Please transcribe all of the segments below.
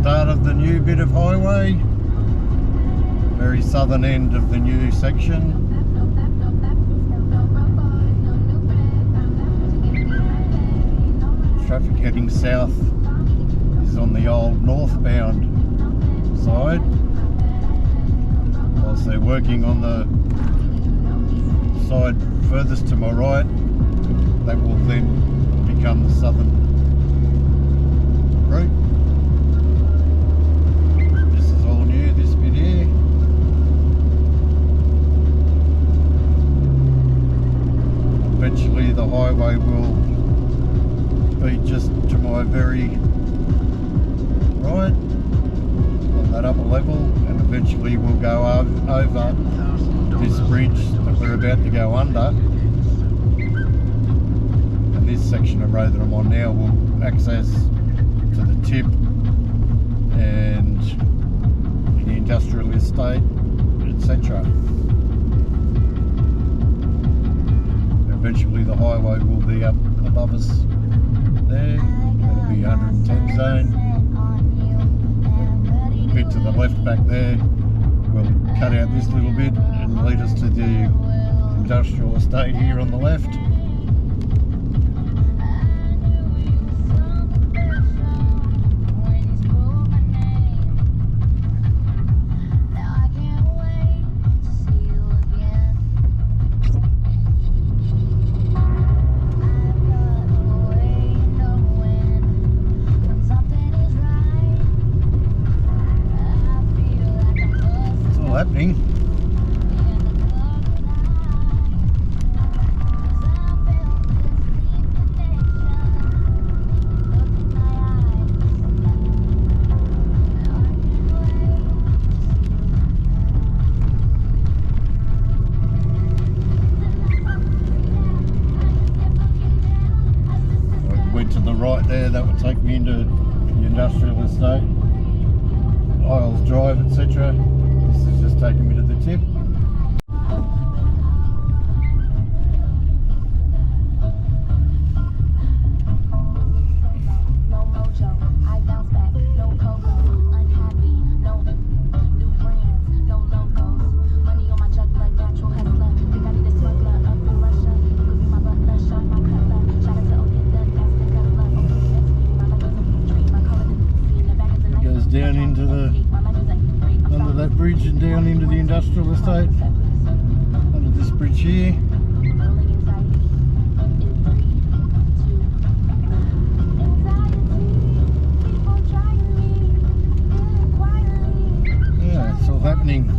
start of the new bit of highway, very southern end of the new section. Traffic heading south is on the old northbound side, whilst they're working on the side furthest to my right. That will then become the southern route. This is all new, this bit here. Eventually the highway will be just to my very right on that upper level, and eventually we'll go over this bridge that we're about to go under. This section of road that I'm on now will access to the tip and the industrial estate, etc. Eventually the highway will be up above us there. That'll be 110 zone. A bit to the left back there, we'll cut out this little bit and lead us to the industrial estate here on the left. Happening. I went to the right there, that would take me into the industrial estate, Isles Drive, etc. Just taking me to the tip. Goes down into the under that bridge and down into the industrial estate, under this bridge here. Yeah, it's all happening.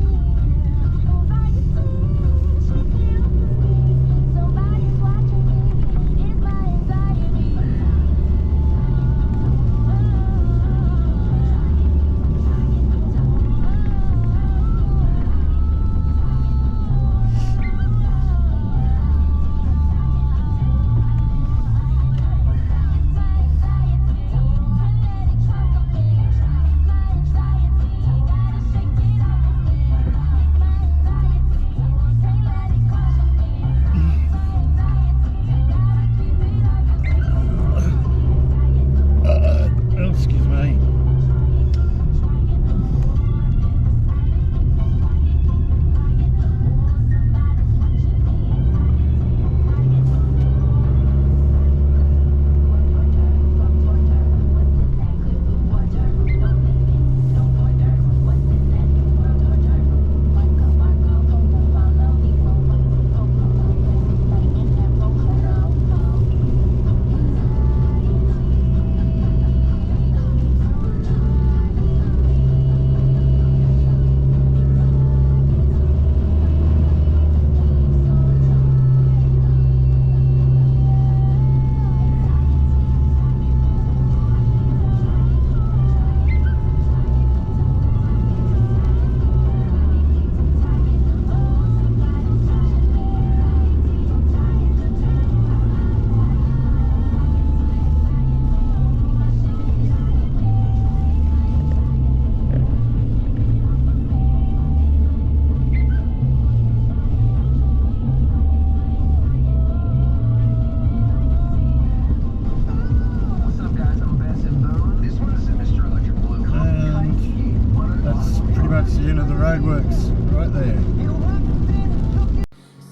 the end of the roadworks, right there.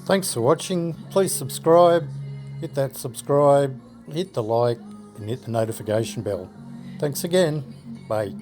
Thanks for watching. Please subscribe, hit that subscribe, hit the like and hit the notification bell. Thanks again. Bye.